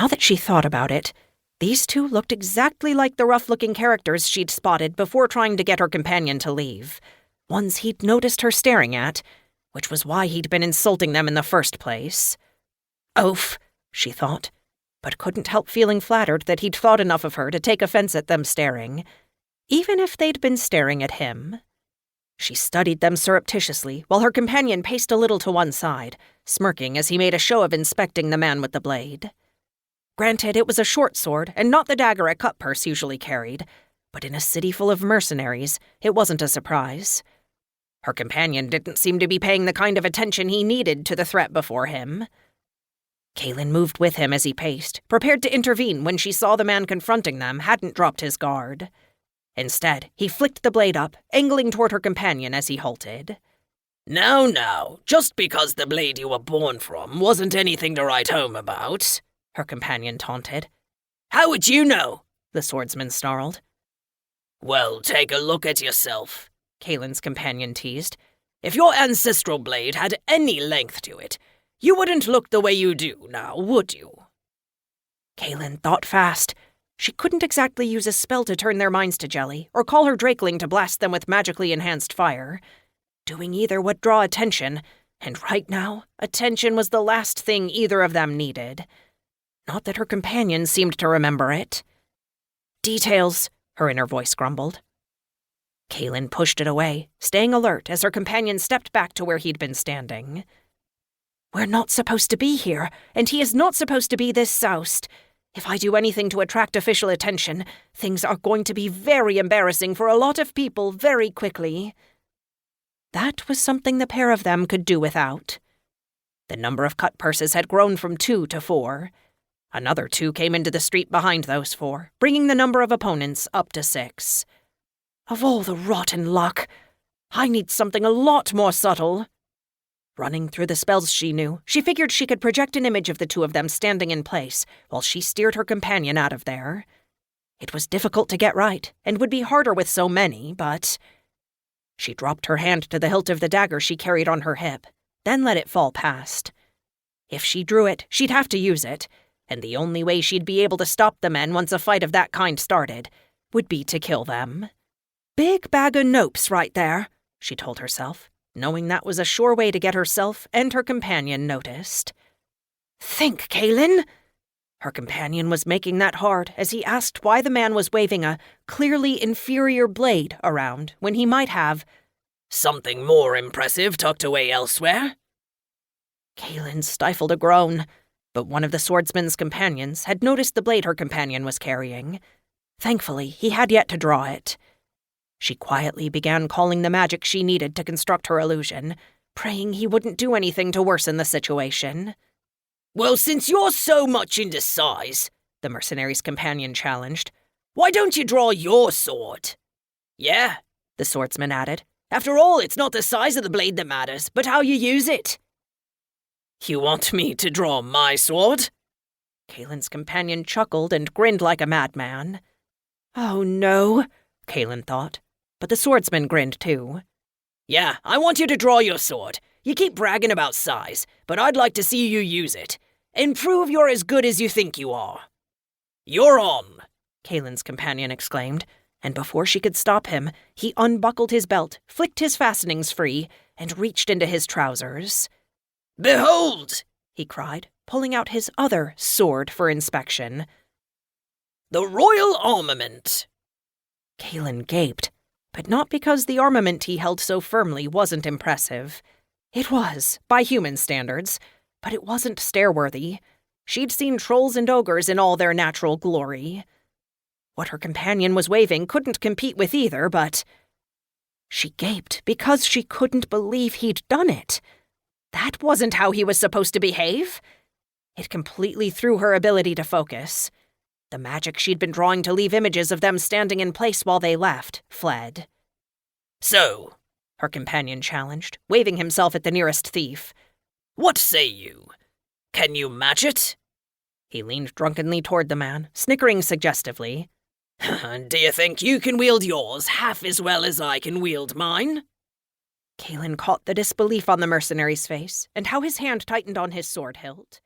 Now that she thought about it, these two looked exactly like the rough-looking characters she'd spotted before trying to get her companion to leave. Ones he'd noticed her staring at, which was why he'd been insulting them in the first place. Oaf, she thought, but couldn't help feeling flattered that he'd thought enough of her to take offense at them staring, even if they'd been staring at him. She studied them surreptitiously while her companion paced a little to one side, smirking as he made a show of inspecting the man with the blade. Granted, it was a short sword and not the dagger a cut-purse usually carried, but in a city full of mercenaries, it wasn't a surprise. Her companion didn't seem to be paying the kind of attention he needed to the threat before him. Kaylin moved with him as he paced, prepared to intervene when she saw the man confronting them hadn't dropped his guard. Instead, he flicked the blade up, angling toward her companion as he halted. Now, just because the blade you were born from wasn't anything to write home about, her companion taunted. How would you know? The swordsman snarled. Well, take a look at yourself, Kaylin's companion teased. If your ancestral blade had any length to it, you wouldn't look the way you do now, would you? Kaylin thought fast. She couldn't exactly use a spell to turn their minds to jelly, or call her drakeling to blast them with magically enhanced fire. Doing either would draw attention, and right now, attention was the last thing either of them needed. Not that her companion seemed to remember it. Details, her inner voice grumbled. Kaylin pushed it away, staying alert as her companion stepped back to where he'd been standing. We're not supposed to be here, and he is not supposed to be this soused. If I do anything to attract official attention, things are going to be very embarrassing for a lot of people very quickly. That was something the pair of them could do without. The number of cut purses had grown from 2 to 4. Another 2 came into the street behind those 4, bringing the number of opponents up to 6. Of all the rotten luck, I need something a lot more subtle. Running through the spells she knew, she figured she could project an image of the 2 of them standing in place while she steered her companion out of there. It was difficult to get right, and would be harder with so many, but... She dropped her hand to the hilt of the dagger she carried on her hip, then let it fall past. If she drew it, she'd have to use it, and the only way she'd be able to stop the men once a fight of that kind started would be to kill them. Big bag of nopes right there, she told herself, knowing that was a sure way to get herself and her companion noticed. Think, Kaylin! Her companion was making that hard as he asked why the man was waving a clearly inferior blade around when he might have something more impressive tucked away elsewhere. Kaylin stifled a groan, but one of the swordsman's companions had noticed the blade her companion was carrying. Thankfully, he had yet to draw it. She quietly began calling the magic she needed to construct her illusion, praying he wouldn't do anything to worsen the situation. Well, since you're so much into size, the mercenary's companion challenged, why don't you draw your sword? Yeah, the swordsman added. After all, it's not the size of the blade that matters, but how you use it. You want me to draw my sword? Kaylin's companion chuckled and grinned like a madman. Oh no, Kaylin thought, but the swordsman grinned too. Yeah, I want you to draw your sword. You keep bragging about size, but I'd like to see you use it. And prove you're as good as you think you are. You're on, Kaylin's companion exclaimed, and before she could stop him, he unbuckled his belt, flicked his fastenings free, and reached into his trousers. Behold, he cried, pulling out his other sword for inspection. The royal armament. Kaylin gaped, but not because the armament he held so firmly wasn't impressive. It was, by human standards, but it wasn't stare-worthy. She'd seen trolls and ogres in all their natural glory. What her companion was waving couldn't compete with either, but... She gaped because she couldn't believe he'd done it. That wasn't how he was supposed to behave. It completely threw her ability to focus. The magic she'd been drawing to leave images of them standing in place while they left fled. So, her companion challenged, waving himself at the nearest thief. What say you? Can you match it? He leaned drunkenly toward the man, snickering suggestively. Do you think you can wield yours half as well as I can wield mine? Kaylin caught the disbelief on the mercenary's face and how his hand tightened on his sword hilt.